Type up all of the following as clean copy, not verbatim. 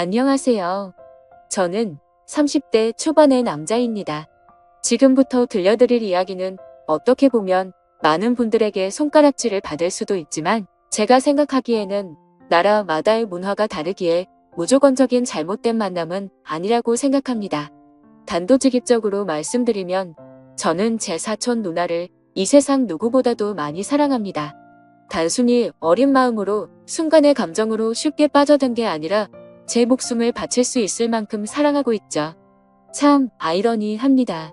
안녕하세요. 저는 30대 초반의 남자입니다. 지금부터 들려드릴 이야기는 어떻게 보면 많은 분들에게 손가락질을 받을 수도 있지만 제가 생각하기에는 나라마다의 문화가 다르기에 무조건적인 잘못된 만남은 아니라고 생각합니다. 단도직입적으로 말씀드리면 저는 제 사촌 누나를 이 세상 누구보다도 많이 사랑합니다. 단순히 어린 마음으로 순간의 감정으로 쉽게 빠져든 게 아니라 제 목숨을 바칠 수 있을 만큼 사랑하고 있죠. 참 아이러니합니다.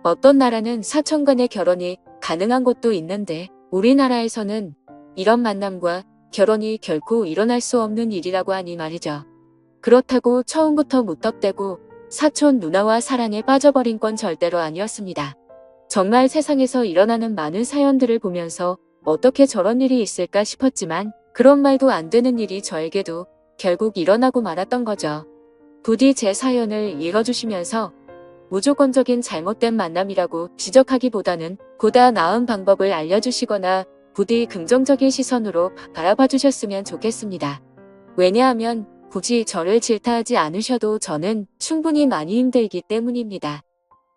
어떤 나라는 사촌 간의 결혼이 가능한 곳도 있는데 우리나라에서는 이런 만남과 결혼이 결코 일어날 수 없는 일이라고 하니 말이죠. 그렇다고 처음부터 무턱대고 사촌 누나와 사랑에 빠져버린 건 절대로 아니었습니다. 정말 세상에서 일어나는 많은 사연들을 보면서 어떻게 저런 일이 있을까 싶었지만 그런 말도 안 되는 일이 저에게도 결국 일어나고 말았던 거죠. 부디 제 사연을 읽어주시면서 무조건적인 잘못된 만남이라고 지적하기보다는 보다 나은 방법을 알려주시거나 부디 긍정적인 시선으로 바라봐 주셨으면 좋겠습니다. 왜냐하면 굳이 저를 질타하지 않으셔도 저는 충분히 많이 힘들기 때문입니다.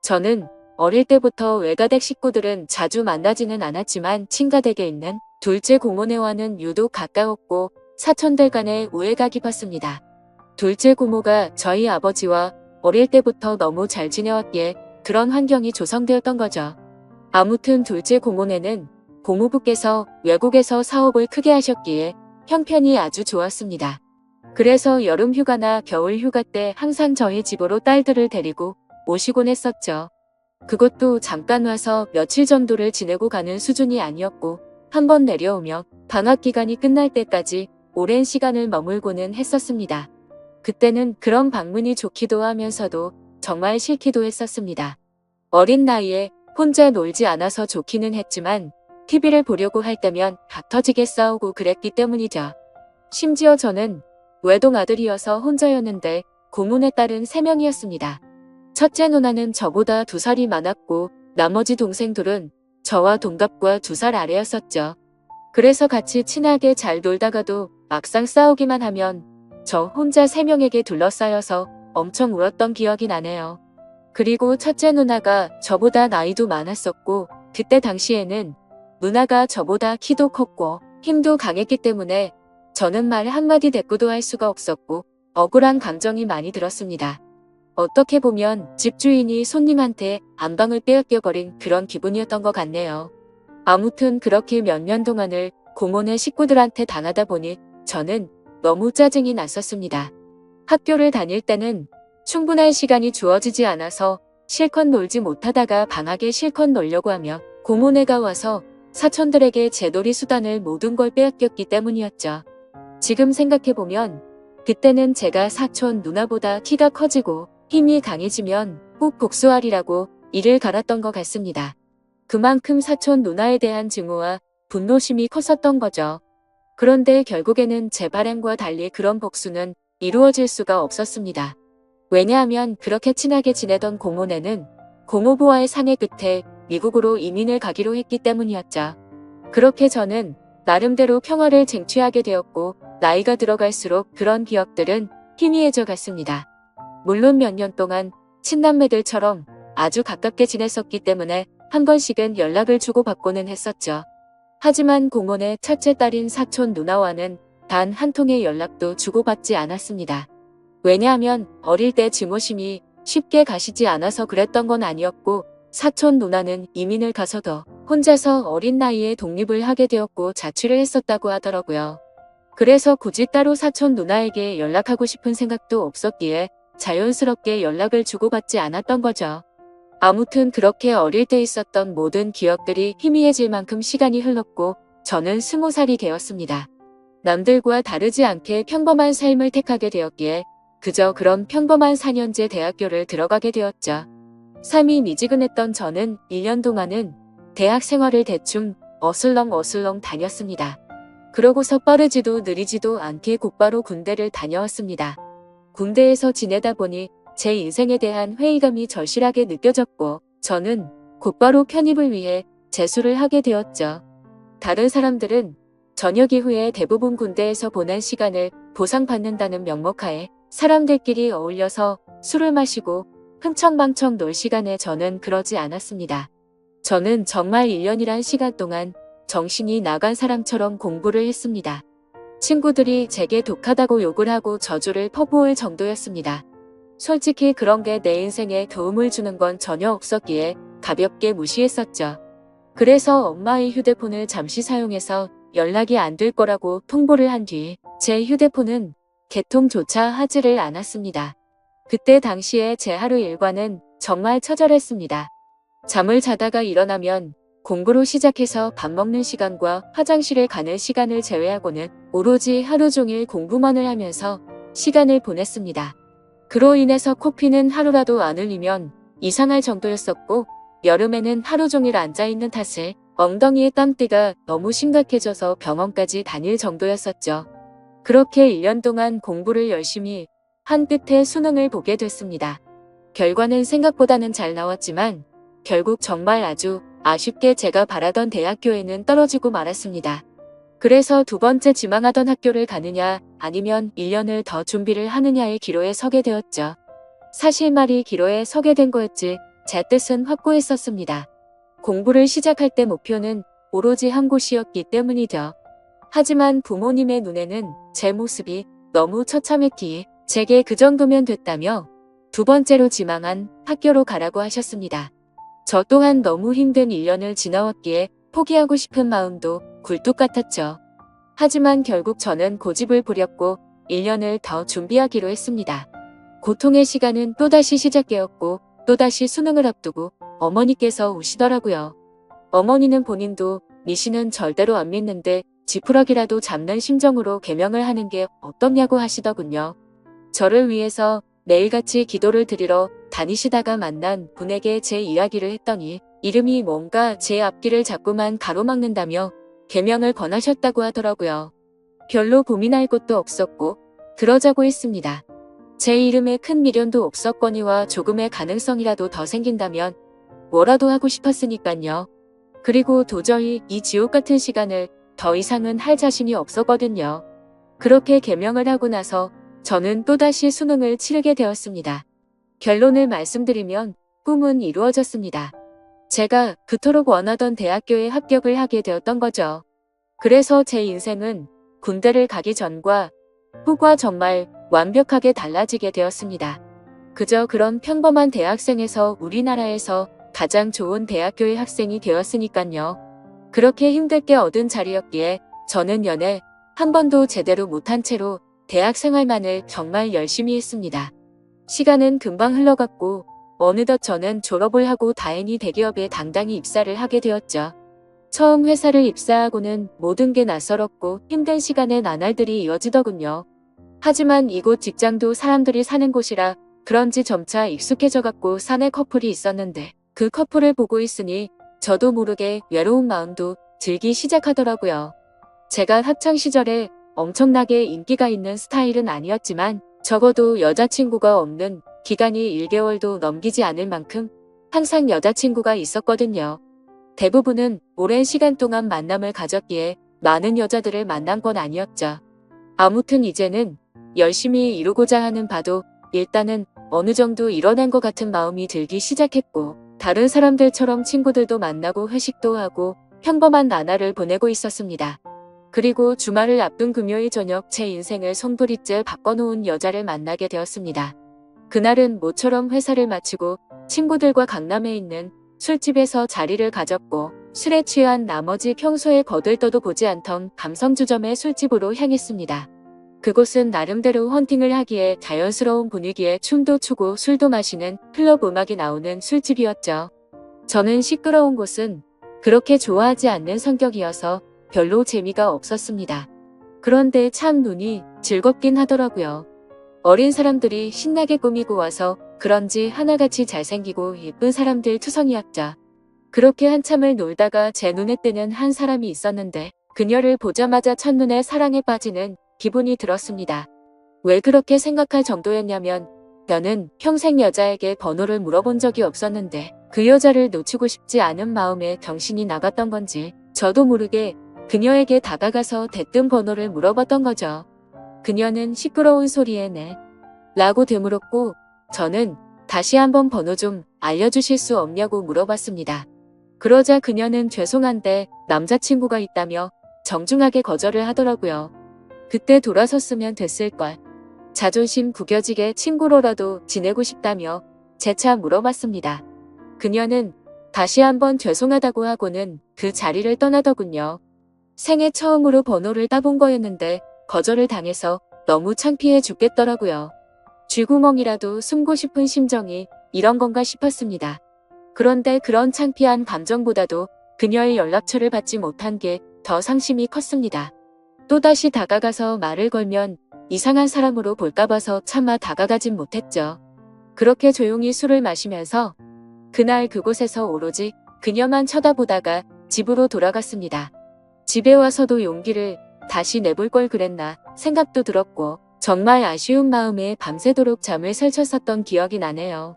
저는 어릴 때부터 외가댁 식구들은 자주 만나지는 않았지만 친가댁에 있는 둘째 고모네와는 유독 가까웠고 사촌들 간의 우애가 깊었습니다. 둘째 고모가 저희 아버지와 어릴 때부터 너무 잘 지내왔기에 그런 환경이 조성되었던 거죠. 아무튼 둘째 고모네는 고모부께서 외국에서 사업을 크게 하셨기에 형편이 아주 좋았습니다. 그래서 여름 휴가나 겨울 휴가 때 항상 저희 집으로 딸들을 데리고 오시곤 했었죠. 그것도 잠깐 와서 며칠 정도를 지내고 가는 수준이 아니었고 한번 내려오면 방학 기간이 끝날 때까지 오랜 시간을 머물고는 했었습니다. 그때는 그런 방문이 좋기도 하면서도 정말 싫기도 했었습니다. 어린 나이에 혼자 놀지 않아서 좋기는 했지만 TV를 보려고 할 때면 박 터지게 싸우고 그랬기 때문이죠. 심지어 저는 외동 아들이어서 혼자였는데 고모네 딸은 3명이었습니다. 첫째 누나는 저보다 2살이 많았고 나머지 동생들은 저와 동갑과 2살 아래였었죠. 그래서 같이 친하게 잘 놀다가도 막상 싸우기만 하면 저 혼자 3명에게 둘러싸여서 엄청 울었던 기억이 나네요. 그리고 첫째 누나가 저보다 나이도 많았었고 그때 당시에는 누나가 저보다 키도 컸고 힘도 강했기 때문에 저는 말 한마디 대꾸도 할 수가 없었고 억울한 감정이 많이 들었습니다. 어떻게 보면 집주인이 손님한테 안방을 빼앗겨버린 그런 기분이었던 것 같네요. 아무튼 그렇게 몇 년 동안을 고모네 식구들한테 당하다 보니 저는 너무 짜증이 났었습니다. 학교를 다닐 때는 충분한 시간이 주어지지 않아서 실컷 놀지 못하다가 방학에 실컷 놀려고 하며 고모네가 와서 사촌들에게 제 놀이 수단을 모든 걸 빼앗겼기 때문이었죠. 지금 생각해보면 그때는 제가 사촌 누나보다 키가 커지고 힘이 강해지면 꼭 복수하리라고 이를 갈았던 것 같습니다. 그만큼 사촌 누나에 대한 증오와 분노심이 컸었던 거죠. 그런데 결국에는 제 바람과 달리 그런 복수는 이루어질 수가 없었습니다. 왜냐하면 그렇게 친하게 지내던 고모네는 고모부와의 상의 끝에 미국으로 이민을 가기로 했기 때문이었죠. 그렇게 저는 나름대로 평화를 쟁취하게 되었고 나이가 들어갈수록 그런 기억들은 희미해져 갔습니다. 물론 몇 년 동안 친남매들처럼 아주 가깝게 지냈었기 때문에 한 번씩은 연락을 주고받고는 했었죠. 하지만 고모네 첫째 딸인 사촌 누나와는 단 한 통의 연락도 주고받지 않았습니다. 왜냐하면 어릴 때 증오심이 쉽게 가시지 않아서 그랬던 건 아니었고 사촌 누나는 이민을 가서도 혼자서 어린 나이에 독립을 하게 되었고 자취를 했었다고 하더라고요. 그래서 굳이 따로 사촌 누나에게 연락하고 싶은 생각도 없었기에 자연스럽게 연락을 주고받지 않았던 거죠. 아무튼 그렇게 어릴 때 있었던 모든 기억들이 희미해질 만큼 시간이 흘렀고 저는 20살이 되었습니다. 남들과 다르지 않게 평범한 삶을 택하게 되었기에 그저 그런 평범한 4년제 대학교를 들어가게 되었죠. 삶이 미지근했던 저는 1년 동안은 대학 생활을 대충 어슬렁어슬렁 다녔습니다. 그러고서 빠르지도 느리지도 않게 곧바로 군대를 다녀왔습니다. 군대에서 지내다 보니 제 인생에 대한 회의감이 절실하게 느껴졌고 저는 곧바로 편입을 위해 재수를 하게 되었죠. 다른 사람들은 전역 이후에 대부분 군대에서 보낸 시간을 보상받는다는 명목하에 사람들끼리 어울려서 술을 마시고 흥청망청 놀 시간에 저는 그러지 않았습니다. 저는 정말 1년이란 시간 동안 정신이 나간 사람처럼 공부를 했습니다. 친구들이 제게 독하다고 욕을 하고 저주를 퍼부을 정도였습니다. 솔직히 그런 게 내 인생에 도움을 주는 건 전혀 없었기에 가볍게 무시했었죠. 그래서 엄마의 휴대폰을 잠시 사용해서 연락이 안 될 거라고 통보를 한 뒤 제 휴대폰은 개통조차 하지를 않았습니다. 그때 당시에 제 하루 일과는 정말 처절했습니다. 잠을 자다가 일어나면 공부로 시작해서 밥 먹는 시간과 화장실에 가는 시간을 제외하고는 오로지 하루 종일 공부만을 하면서 시간을 보냈습니다. 그로 인해서 코피는 하루라도 안 흘리면 이상할 정도였었고, 여름에는 하루 종일 앉아있는 탓에 엉덩이의 땀띠가 너무 심각해져서 병원까지 다닐 정도였었죠. 그렇게 1년 동안 공부를 열심히 한 끝에 수능을 보게 됐습니다. 결과는 생각보다는 잘 나왔지만 결국 정말 아주 아쉽게 제가 바라던 대학교에는 떨어지고 말았습니다. 그래서 두 번째 지망하던 학교를 가느냐 아니면 1년을 더 준비를 하느냐의 기로에 서게 되었죠. 사실 말이 기로에 서게 된 거였지 제 뜻은 확고했었습니다. 공부를 시작할 때 목표는 오로지 한 곳이었기 때문이죠. 하지만 부모님의 눈에는 제 모습이 너무 처참했기에 제게 그 정도면 됐다며 두 번째로 지망한 학교로 가라고 하셨습니다. 저 또한 너무 힘든 1년을 지나왔기에 포기하고 싶은 마음도 굴뚝 같았죠. 하지만 결국 저는 고집을 부렸고 1년을 더 준비하기로 했습니다. 고통의 시간은 또다시 시작되었고 또다시 수능을 앞두고 어머니께서 우시더라고요. 어머니는 본인도 미신은 절대로 안 믿는데 지푸라기라도 잡는 심정으로 개명을 하는 게 어떻냐고 하시더군요. 저를 위해서 매일같이 기도를 드리러 다니시다가 만난 분에게 제 이야기를 했더니 이름이 뭔가 제 앞길을 자꾸만 가로막는다며 개명을 권하셨다고 하더라고요. 별로 고민할 것도 없었고 그러자고 했습니다. 제 이름에 큰 미련도 없었거니와 조금의 가능성이라도 더 생긴다면 뭐라도 하고 싶었으니깐요. 그리고 도저히 이 지옥 같은 시간을 더 이상은 할 자신이 없었거든요. 그렇게 개명을 하고 나서 저는 또다시 수능을 치르게 되었습니다. 결론을 말씀드리면 꿈은 이루어졌습니다. 제가 그토록 원하던 대학교에 합격을 하게 되었던 거죠. 그래서 제 인생은 군대를 가기 전과 후가 정말 완벽하게 달라지게 되었습니다. 그저 그런 평범한 대학생에서 우리나라에서 가장 좋은 대학교의 학생이 되었으니깐요. 그렇게 힘들게 얻은 자리였기에 저는 연애 한 번도 제대로 못한 채로 대학 생활만을 정말 열심히 했습니다. 시간은 금방 흘러갔고 어느덧 저는 졸업을 하고 다행히 대기업에 당당히 입사를 하게 되었죠. 처음 회사를 입사하고는 모든 게 낯설었고 힘든 시간의 나날들이 이어지더군요. 하지만 이곳 직장도 사람들이 사는 곳이라 그런지 점차 익숙해져갔고 사내 커플이 있었는데 그 커플을 보고 있으니 저도 모르게 외로운 마음도 들기 시작하더라고요. 제가 학창시절에 엄청나게 인기가 있는 스타일은 아니었지만 적어도 여자친구가 없는 기간이 1개월도 넘기지 않을 만큼 항상 여자친구가 있었거든요. 대부분은 오랜 시간 동안 만남을 가졌기에 많은 여자들을 만난 건 아니었죠. 아무튼 이제는 열심히 이루고자 하는 바도 일단은 어느 정도 일어난 것 같은 마음이 들기 시작했고 다른 사람들처럼 친구들도 만나고 회식도 하고 평범한 나날을 보내고 있었습니다. 그리고 주말을 앞둔 금요일 저녁 제 인생을 송두리째 바꿔놓은 여자를 만나게 되었습니다. 그날은 모처럼 회사를 마치고 친구들과 강남에 있는 술집에서 자리를 가졌고 술에 취한 나머지 평소에 거들떠도 보지 않던 감성주점의 술집으로 향했습니다. 그곳은 나름대로 헌팅을 하기에 자연스러운 분위기에 춤도 추고 술도 마시는 클럽 음악이 나오는 술집이었죠. 저는 시끄러운 곳은 그렇게 좋아하지 않는 성격이어서 별로 재미가 없었습니다. 그런데 참 눈이 즐겁긴 하더라고요. 어린 사람들이 신나게 꾸미고 와서 그런지 하나같이 잘생기고 예쁜 사람들 투성이었죠. 그렇게 한참을 놀다가 제 눈에 띄는 한 사람이 있었는데 그녀를 보자마자 첫눈에 사랑에 빠지는 기분이 들었습니다. 왜 그렇게 생각할 정도였냐면 저는 평생 여자에게 번호를 물어본 적이 없었는데 그 여자를 놓치고 싶지 않은 마음에 정신이 나갔던 건지 저도 모르게 그녀에게 다가가서 대뜸 번호를 물어봤던 거죠. 그녀는 시끄러운 소리에 네 라고 되물었고 저는 다시 한번 번호 좀 알려주실 수 없냐고 물어봤습니다. 그러자 그녀는 죄송한데 남자친구가 있다며 정중하게 거절을 하더라고요. 그때 돌아섰으면 됐을걸. 자존심 구겨지게 친구로라도 지내고 싶다며 재차 물어봤습니다. 그녀는 다시 한번 죄송하다고 하고는 그 자리를 떠나더군요. 생애 처음으로 번호를 따본 거였는데 거절을 당해서 너무 창피해 죽겠더라고요. 쥐구멍이라도 숨고 싶은 심정이 이런 건가 싶었습니다. 그런데 그런 창피한 감정보다도 그녀의 연락처를 받지 못한 게 더 상심이 컸습니다. 또다시 다가가서 말을 걸면 이상한 사람으로 볼까 봐서 차마 다가가진 못했죠. 그렇게 조용히 술을 마시면서 그날 그곳에서 오로지 그녀만 쳐다보다가 집으로 돌아갔습니다. 집에 와서도 용기를 다시 내볼 걸 그랬나 생각도 들었고 정말 아쉬운 마음에 밤새도록 잠을 설쳤었던 기억이 나네요.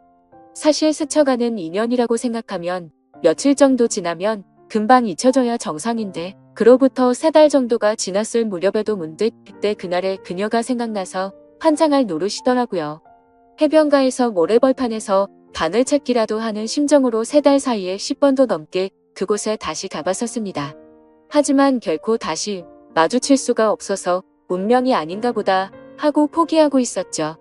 사실 스쳐가는 인연이라고 생각하면 며칠 정도 지나면 금방 잊혀져야 정상인데 그로부터 3달 정도가 지났을 무렵에도 문득 그때 그날의 그녀가 생각나서 환장할 노릇이더라고요. 해변가에서 모래벌판에서 바늘찾기라도 하는 심정으로 3달 사이에 10번도 넘게 그곳에 다시 가봤었습니다. 하지만 결코 다시 마주칠 수가 없어서 운명이 아닌가 보다 하고 포기하고 있었죠.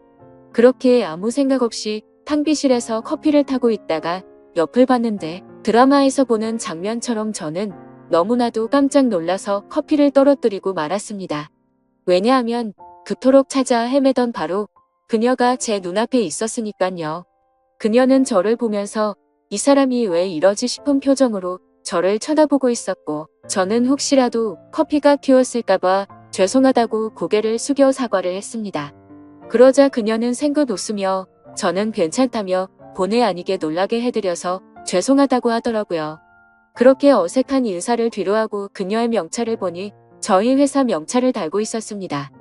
그렇게 아무 생각 없이 탕비실에서 커피를 타고 있다가 옆을 봤는데 드라마에서 보는 장면처럼 저는 너무나도 깜짝 놀라서 커피를 떨어뜨리고 말았습니다. 왜냐하면 그토록 찾아 헤매던 바로 그녀가 제 눈앞에 있었으니깐요. 그녀는 저를 보면서 이 사람이 왜 이러지 싶은 표정으로 저를 쳐다보고 있었고 저는 혹시라도 커피가 튀었을까봐 죄송하다고 고개를 숙여 사과를 했습니다. 그러자 그녀는 생긋 웃으며 저는 괜찮다며 본의 아니게 놀라게 해드려서 죄송하다고 하더라고요. 그렇게 어색한 인사를 뒤로하고 그녀의 명찰을 보니 저희 회사 명찰을 달고 있었습니다.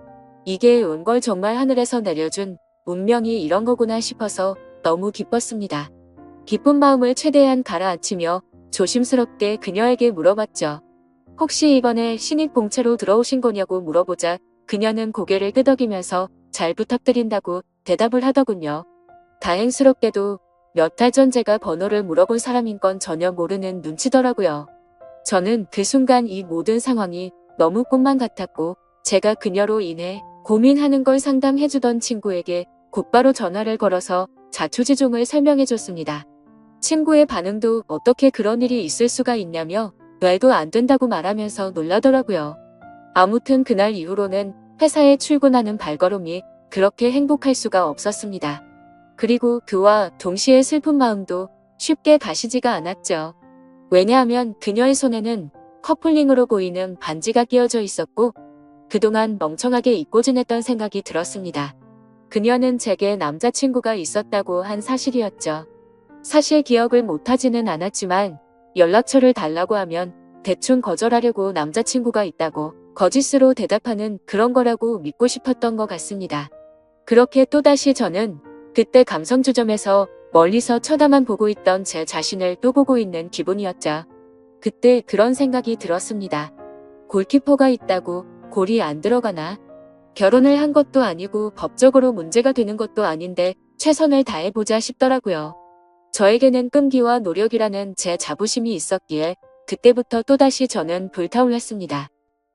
이게 온 걸 정말 하늘에서 내려준 운명이 이런 거구나 싶어서 너무 기뻤습니다. 기쁜 마음을 최대한 가라앉히며 조심스럽게 그녀에게 물어봤죠. 혹시 이번에 신입 봉채로 들어오신 거냐고 물어보자 그녀는 고개를 끄덕이면서 잘 부탁드린다고 대답을 하더군요. 다행스럽게도 몇 달 전 제가 번호를 물어본 사람인 건 전혀 모르는 눈치더라고요. 저는 그 순간 이 모든 상황이 너무 꿈만 같았고 제가 그녀로 인해 고민하는 걸 상담해주던 친구에게 곧바로 전화를 걸어서 자초지종을 설명해줬습니다. 친구의 반응도 어떻게 그런 일이 있을 수가 있냐며 말도 안 된다고 말하면서 놀라더라고요. 아무튼 그날 이후로는 회사에 출근하는 발걸음이 그렇게 행복할 수가 없었습니다. 그리고 그와 동시에 슬픈 마음도 쉽게 가시지가 않았죠. 왜냐하면 그녀의 손에는 커플링으로 보이는 반지가 끼어져 있었고 그동안 멍청하게 잊고 지냈던 생각이 들었습니다. 그녀는 제게 남자친구가 있었다고 한 사실이었죠. 사실 기억을 못하지는 않았지만 연락처를 달라고 하면 대충 거절하려고 남자친구가 있다고 거짓으로 대답하는 그런 거라고 믿고 싶었던 것 같습니다. 그렇게 또다시 저는 그때 감성주점에서 멀리서 쳐다만 보고 있던 제 자신을 또 보고 있는 기분이었죠. 그때 그런 생각이 들었습니다. 골키퍼가 있다고 골이 안 들어가나? 결혼을 한 것도 아니고 법적으로 문제가 되는 것도 아닌데 최선을 다해보자 싶더라고요. 저에게는 끈기와 노력이라는 제 자부심이 있었기에 그때부터 또다시 저는 불타올랐습니다.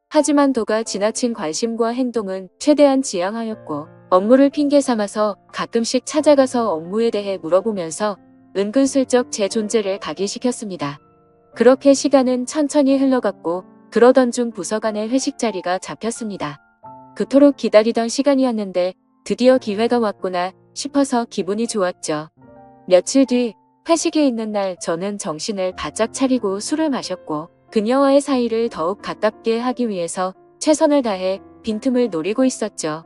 하지만 도가 지나친 관심과 행동은 최대한 지양하였고 업무를 핑계 삼아서 가끔씩 찾아가서 업무에 대해 물어보면서 은근슬쩍 제 존재를 각인시켰습니다. 그렇게 시간은 천천히 흘러갔고 그러던 중 부서 간의 회식 자리가 잡혔습니다. 그토록 기다리던 시간이었는데 드디어 기회가 왔구나 싶어서 기분이 좋았죠. 며칠 뒤 회식이 있는 날 저는 정신을 바짝 차리고 술을 마셨고 그녀와의 사이를 더욱 가깝게 하기 위해서 최선을 다해 빈틈을 노리고 있었죠.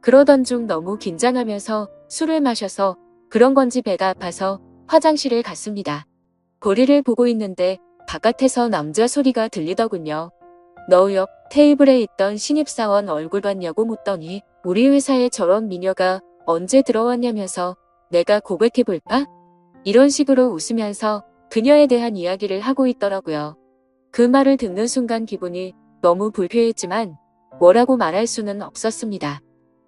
그러던 중 너무 긴장하면서 술을 마셔서 그런 건지 배가 아파서 화장실을 갔습니다. 거리를 보고 있는데 바깥에서 남자 소리가 들리더군요. 너 옆 테이블에 있던 신입사원 얼굴 봤냐고 묻더니 우리 회사에 저런 미녀가 언제 들어왔냐면서 내가 고백해볼까? 이런 식으로 웃으면서 그녀에 대한 이야기를 하고 있더라고요. 그 말을 듣는 순간 기분이 너무 불쾌했지만 뭐라고 말할 수는 없었습니다.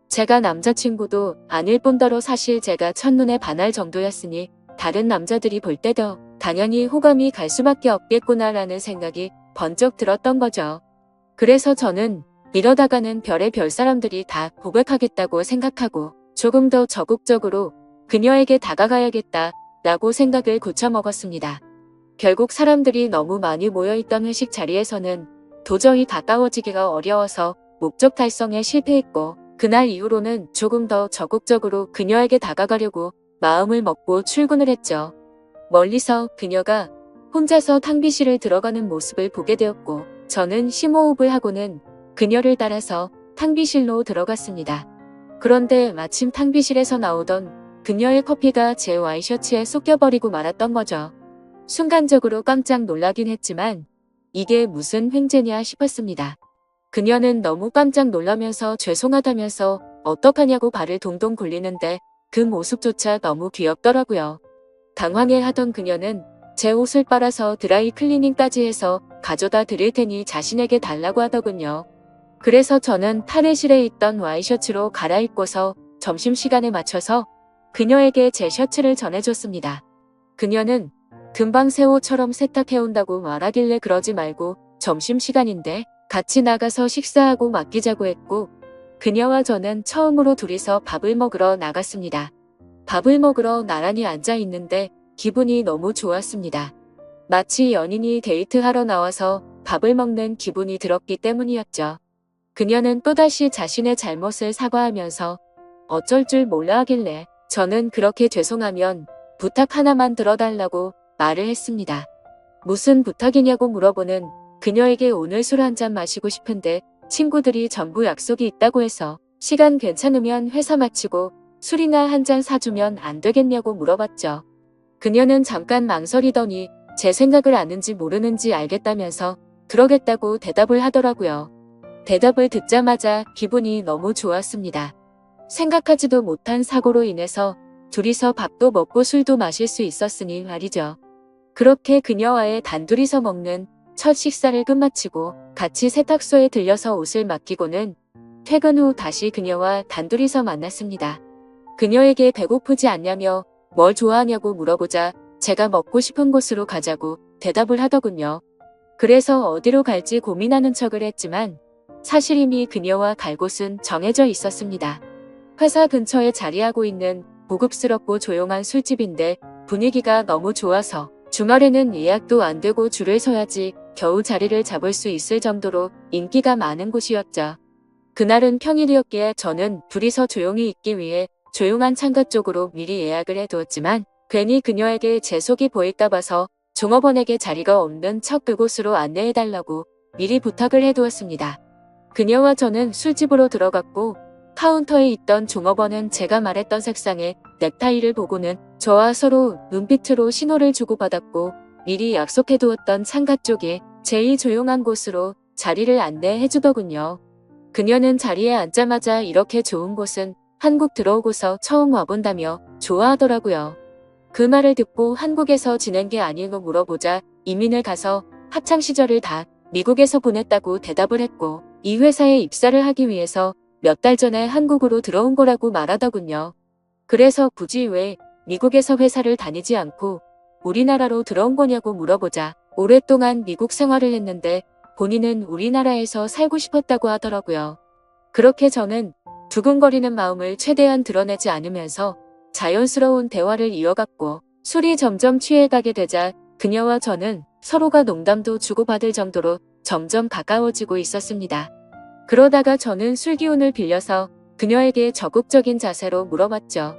제가 남자친구도 아닐 뿐더러 사실 제가 첫눈에 반할 정도였으니 다른 남자들이 볼 때도 당연히 호감이 갈 수밖에 없겠구나라는 생각이 번쩍 들었던 거죠. 그래서 저는 이러다가는 별의 별 사람들이 다 고백하겠다고 생각하고 조금 더 적극적으로 그녀에게 다가가야겠다라고 생각을 고쳐먹었습니다. 결국 사람들이 너무 많이 모여있던 회식 자리에서는 도저히 가까워지기가 어려워서 목적 달성에 실패했고 그날 이후로는 조금 더 적극적으로 그녀에게 다가가려고 마음을 먹고 출근을 했죠. 멀리서 그녀가 혼자서 탕비실을 들어가는 모습을 보게 되었고 저는 심호흡을 하고는 그녀를 따라서 탕비실로 들어갔습니다. 그런데 마침 탕비실에서 나오던 그녀의 커피가 제 와이셔츠에 쏟겨버리고 말았던 거죠. 순간적으로 깜짝 놀라긴 했지만 이게 무슨 횡재냐 싶었습니다. 그녀는 너무 깜짝 놀라면서 죄송하다면서 어떡하냐고 발을 동동 굴리는데 그 모습조차 너무 귀엽더라고요. 당황해하던 그녀는 제 옷을 빨아서 드라이 클리닝까지 해서 가져다 드릴 테니 자신에게 달라고 하더군요. 그래서 저는 탈의실에 있던 와이셔츠로 갈아입고서 점심시간에 맞춰서 그녀에게 제 셔츠를 전해줬습니다. 그녀는 금방 새 옷처럼 세탁해온다고 말하길래 그러지 말고 점심시간인데 같이 나가서 식사하고 맡기자고 했고 그녀와 저는 처음으로 둘이서 밥을 먹으러 나갔습니다. 밥을 먹으러 나란히 앉아 있는데 기분이 너무 좋았습니다. 마치 연인이 데이트하러 나와서 밥을 먹는 기분이 들었기 때문이었죠. 그녀는 또다시 자신의 잘못을 사과하면서 어쩔 줄 몰라 하길래 저는 그렇게 죄송하면 부탁 하나만 들어달라고 말을 했습니다. 무슨 부탁이냐고 물어보는 그녀에게 오늘 술 한잔 마시고 싶은데 친구들이 전부 약속이 있다고 해서 시간 괜찮으면 회사 마치고 술이나 한잔 사주면 안 되겠냐고 물어봤죠. 그녀는 잠깐 망설이더니 제 생각을 아는지 모르는지 알겠다면서 그러겠다고 대답을 하더라고요. 대답을 듣자마자 기분이 너무 좋았습니다. 생각하지도 못한 사고로 인해서 둘이서 밥도 먹고 술도 마실 수 있었으니 말이죠. 그렇게 그녀와의 단둘이서 먹는 첫 식사를 끝마치고 같이 세탁소에 들려서 옷을 맡기고는 퇴근 후 다시 그녀와 단둘이서 만났습니다. 그녀에게 배고프지 않냐며 뭘 좋아하냐고 물어보자 제가 먹고 싶은 곳으로 가자고 대답을 하더군요. 그래서 어디로 갈지 고민하는 척을 했지만 사실 이미 그녀와 갈 곳은 정해져 있었습니다. 회사 근처에 자리하고 있는 고급스럽고 조용한 술집인데 분위기가 너무 좋아서 주말에는 예약도 안 되고 줄을 서야지 겨우 자리를 잡을 수 있을 정도로 인기가 많은 곳이었죠. 그날은 평일이었기에 저는 둘이서 조용히 있기 위해 조용한 창가 쪽으로 미리 예약을 해두었지만 괜히 그녀에게 제 속이 보일까 봐서 종업원에게 자리가 없는 척 그곳으로 안내해달라고 미리 부탁을 해두었습니다. 그녀와 저는 술집으로 들어갔고 카운터에 있던 종업원은 제가 말했던 색상의 넥타이를 보고는 저와 서로 눈빛으로 신호를 주고받았고 미리 약속해두었던 창가 쪽에 제일 조용한 곳으로 자리를 안내해주더군요. 그녀는 자리에 앉자마자 이렇게 좋은 곳은 한국 들어오고서 처음 와본다며 좋아하더라고요. 그 말을 듣고 한국에서 지낸 게 아니고 물어보자 이민을 가서 학창시절을 다 미국에서 보냈다고 대답을 했고 이 회사에 입사를 하기 위해서 몇 달 전에 한국으로 들어온 거라고 말하더군요. 그래서 굳이 왜 미국에서 회사를 다니지 않고 우리나라로 들어온 거냐고 물어보자 오랫동안 미국 생활을 했는데 본인은 우리나라에서 살고 싶었다고 하더라고요. 그렇게 저는 두근거리는 마음을 최대한 드러내지 않으면서 자연스러운 대화를 이어갔고 술이 점점 취해가게 되자 그녀와 저는 서로가 농담도 주고받을 정도로 점점 가까워지고 있었습니다. 그러다가 저는 술기운을 빌려서 그녀에게 적극적인 자세로 물어봤죠.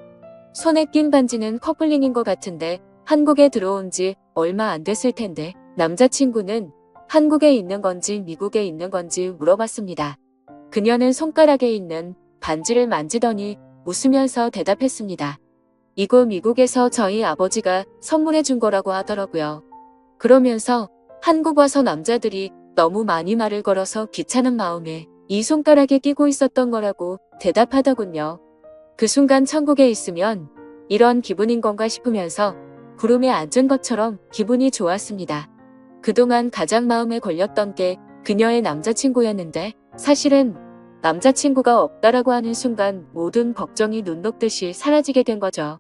손에 낀 반지는 커플링인 것 같은데 한국에 들어온 지 얼마 안 됐을 텐데 남자친구는 한국에 있는 건지 미국에 있는 건지 물어봤습니다. 그녀는 손가락에 있는 반지를 만지더니 웃으면서 대답했습니다. 이거 미국에서 저희 아버지가 선물해 준 거라고 하더라고요. 그러면서 한국 와서 남자들이 너무 많이 말을 걸어서 귀찮은 마음에 이 손가락에 끼고 있었던 거라고 대답하더군요. 그 순간 천국에 있으면 이런 기분인 건가 싶으면서 구름에 앉은 것처럼 기분이 좋았습니다. 그동안 가장 마음에 걸렸던 게 그녀의 남자친구였는데 사실은 남자친구가 없다라고 하는 순간 모든 걱정이 눈 녹듯이 사라지게 된 거죠.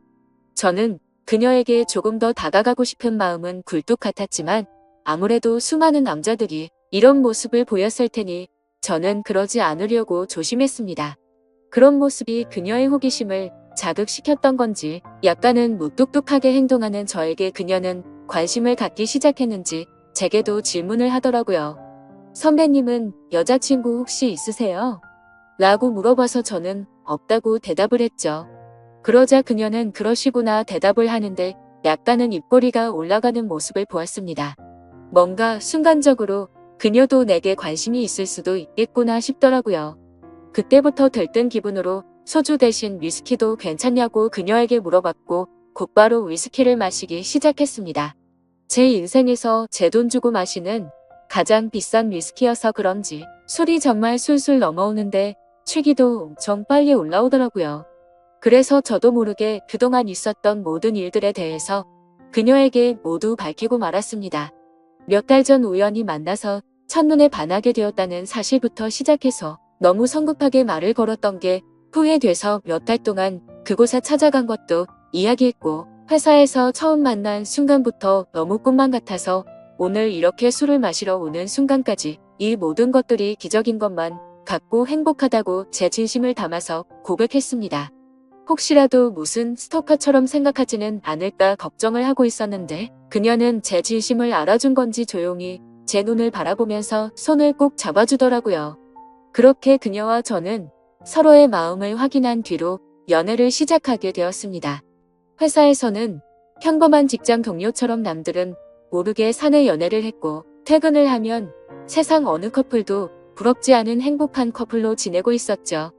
저는 그녀에게 조금 더 다가가고 싶은 마음은 굴뚝 같았지만 아무래도 수많은 남자들이 이런 모습을 보였을 테니 저는 그러지 않으려고 조심했습니다. 그런 모습이 그녀의 호기심을 자극시켰던 건지 약간은 무뚝뚝하게 행동하는 저에게 그녀는 관심을 갖기 시작했는지 제게도 질문을 하더라고요. 선배님은 여자친구 혹시 있으세요? 라고 물어봐서 저는 없다고 대답을 했죠. 그러자 그녀는 그러시구나 대답을 하는데 약간은 입꼬리가 올라가는 모습을 보았습니다. 뭔가 순간적으로 그녀도 내게 관심이 있을 수도 있겠구나 싶더라고요. 그때부터 들뜬 기분으로 소주 대신 위스키도 괜찮냐고 그녀에게 물어봤고 곧바로 위스키를 마시기 시작했습니다. 제 인생에서 제 돈 주고 마시는 가장 비싼 위스키여서 그런지 술이 정말 술술 넘어오는데 취기도 엄청 빨리 올라오더라고요. 그래서 저도 모르게 그동안 있었던 모든 일들에 대해서 그녀에게 모두 밝히고 말았습니다. 몇 달 전 우연히 만나서 첫눈에 반하게 되었다는 사실부터 시작해서 너무 성급하게 말을 걸었던 게 후회돼서 몇 달 동안 그곳에 찾아간 것도 이야기했고 회사에서 처음 만난 순간부터 너무 꿈만 같아서 오늘 이렇게 술을 마시러 오는 순간까지 이 모든 것들이 기적인 것만 같고 행복하다고 제 진심을 담아서 고백했습니다. 혹시라도 무슨 스토커처럼 생각하지는 않을까 걱정을 하고 있었는데 그녀는 제 진심을 알아준 건지 조용히 제 눈을 바라보면서 손을 꼭 잡아주더라고요. 그렇게 그녀와 저는 서로의 마음을 확인한 뒤로 연애를 시작하게 되었습니다. 회사에서는 평범한 직장 동료처럼 남들은 모르게 사내 연애를 했고 퇴근을 하면 세상 어느 커플도 부럽지 않은 행복한 커플로 지내고 있었죠.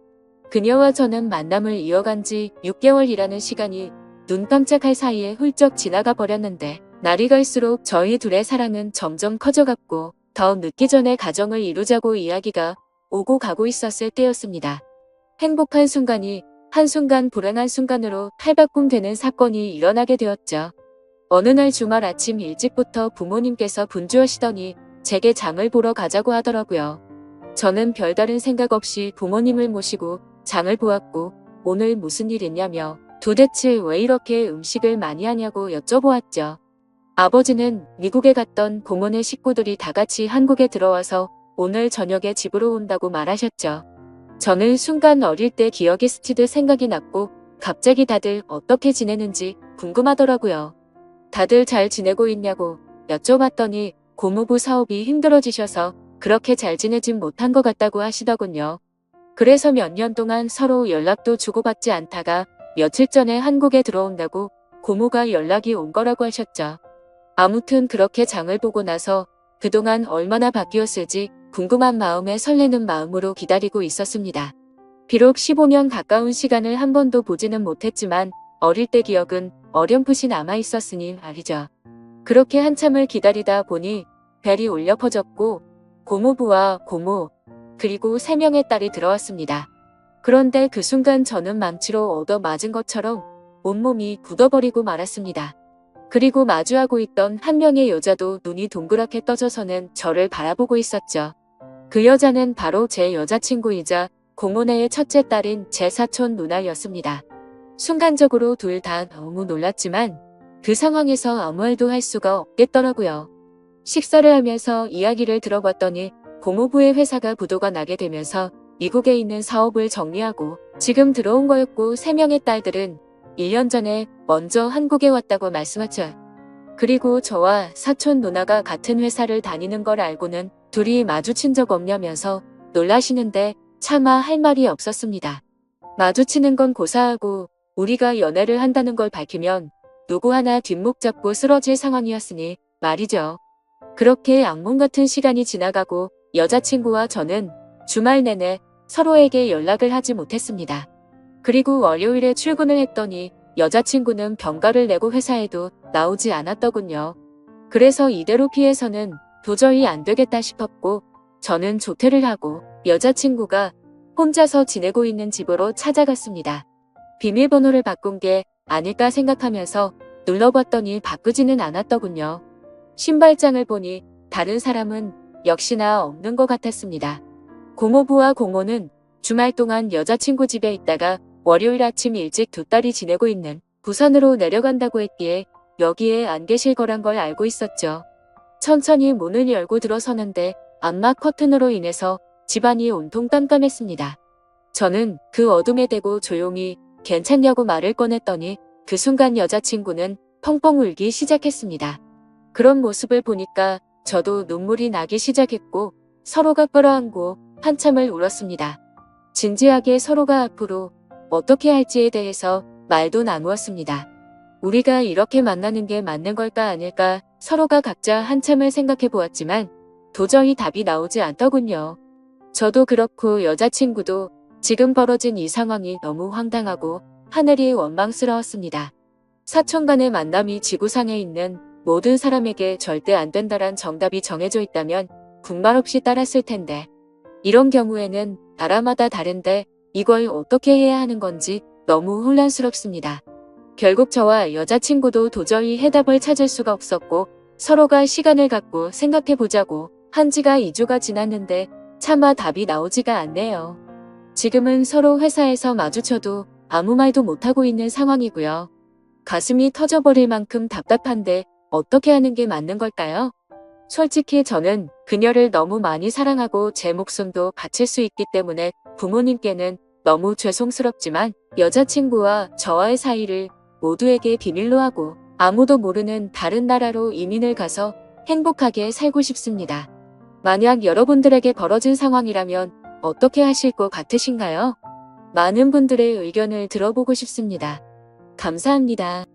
그녀와 저는 만남을 이어간 지 6개월이라는 시간이 눈 깜짝할 사이에 훌쩍 지나가 버렸는데 날이 갈수록 저희 둘의 사랑은 점점 커져갔고 더 늦기 전에 가정을 이루자고 이야기가 오고 가고 있었을 때였습니다. 행복한 순간이 한순간 불행한 순간으로 탈바꿈되는 사건이 일어나게 되었죠. 어느 날 주말 아침 일찍부터 부모님께서 분주하시더니 제게 장을 보러 가자고 하더라고요. 저는 별다른 생각 없이 부모님을 모시고 장을 보았고 오늘 무슨 일 있냐며 도대체 왜 이렇게 음식을 많이 하냐고 여쭤보았죠. 아버지는 미국에 갔던 고모네 식구들이 다 같이 한국에 들어와서 오늘 저녁에 집으로 온다고 말하셨죠. 저는 순간 어릴 때 기억이 스치듯 생각이 났고 갑자기 다들 어떻게 지내는지 궁금하더라고요. 다들 잘 지내고 있냐고 여쭤봤더니 고모부 사업이 힘들어지셔서 그렇게 잘 지내진 못한 것 같다고 하시더군요. 그래서 몇 년 동안 서로 연락도 주고받지 않다가 며칠 전에 한국에 들어온다고 고모가 연락이 온 거라고 하셨죠. 아무튼 그렇게 장을 보고 나서 그동안 얼마나 바뀌었을지 궁금한 마음에 설레는 마음으로 기다리고 있었습니다. 비록 15년 가까운 시간을 한 번도 보지는 못했지만 어릴 때 기억은 어렴풋이 남아있었으니 말이죠. 그렇게 한참을 기다리다 보니 벨이 울려 퍼졌고 고모부와 고모 그리고 3명의 딸이 들어왔습니다. 그런데 그 순간 저는 망치로 얻어맞은 것처럼 온몸이 굳어버리고 말았습니다. 그리고 마주하고 있던 한 명의 여자도 눈이 동그랗게 떠져서는 저를 바라보고 있었죠. 그 여자는 바로 제 여자친구이자 고모네의 첫째 딸인 제 사촌 누나였습니다. 순간적으로 둘 다 너무 놀랐지만 그 상황에서 아무 말도 할 수가 없겠더라고요. 식사를 하면서 이야기를 들어봤더니 고모부의 회사가 부도가 나게 되면서 미국에 있는 사업을 정리하고 지금 들어온 거였고 3명의 딸들은 1년 전에 먼저 한국에 왔다고 말씀하죠. 그리고 저와 사촌 누나가 같은 회사를 다니는 걸 알고는 둘이 마주친 적 없냐면서 놀라시는데 차마 할 말이 없었습니다. 마주치는 건 고사하고 우리가 연애를 한다는 걸 밝히면 누구 하나 뒷목 잡고 쓰러질 상황이었으니 말이죠. 그렇게 악몽 같은 시간이 지나가고 여자친구와 저는 주말 내내 서로에게 연락을 하지 못했습니다. 그리고 월요일에 출근을 했더니 여자친구는 병가를 내고 회사에도 나오지 않았더군요. 그래서 이대로 피해서는 도저히 안 되겠다 싶었고 저는 조퇴를 하고 여자친구가 혼자서 지내고 있는 집으로 찾아갔습니다. 비밀번호를 바꾼 게 아닐까 생각하면서 눌러봤더니 바꾸지는 않았더군요. 신발장을 보니 다른 사람은 역시나 없는 것 같았습니다. 고모부와 고모는 주말 동안 여자친구 집에 있다가 월요일 아침 일찍 두 딸이 지내고 있는 부산으로 내려간다고 했기에 여기에 안 계실 거란 걸 알고 있었죠. 천천히 문을 열고 들어서는데 암막 커튼으로 인해서 집안이 온통 깜깜했습니다. 저는 그 어둠에 대고 조용히 괜찮냐고 말을 꺼냈더니 그 순간 여자친구는 펑펑 울기 시작했습니다. 그런 모습을 보니까 저도 눈물이 나기 시작했고 서로가 끌어안고 한참을 울었습니다. 진지하게 서로가 앞으로 어떻게 할지에 대해서 말도 나누었습니다. 우리가 이렇게 만나는 게 맞는 걸까 아닐까 서로가 각자 한참을 생각해 보았지만 도저히 답이 나오지 않더군요. 저도 그렇고 여자친구도 지금 벌어진 이 상황이 너무 황당하고 하늘이 원망스러웠습니다. 사촌 간의 만남이 지구상에 있는 모든 사람에게 절대 안 된다란 정답이 정해져 있다면 군말 없이 따랐을 텐데 이런 경우에는 나라마다 다른데 이걸 어떻게 해야 하는 건지 너무 혼란스럽습니다. 결국 저와 여자친구도 도저히 해답을 찾을 수가 없었고 서로가 시간을 갖고 생각해 보자고 한 지가 2주가 지났는데 차마 답이 나오지가 않네요. 지금은 서로 회사에서 마주쳐도 아무 말도 못하고 있는 상황이고요. 가슴이 터져버릴 만큼 답답한데 어떻게 하는 게 맞는 걸까요? 솔직히 저는 그녀를 너무 많이 사랑하고 제 목숨도 바칠 수 있기 때문에 부모님께는 너무 죄송스럽지만 여자친구와 저와의 사이를 모두에게 비밀로 하고 아무도 모르는 다른 나라로 이민을 가서 행복하게 살고 싶습니다. 만약 여러분들에게 벌어진 상황이라면 어떻게 하실 것 같으신가요? 많은 분들의 의견을 들어보고 싶습니다. 감사합니다.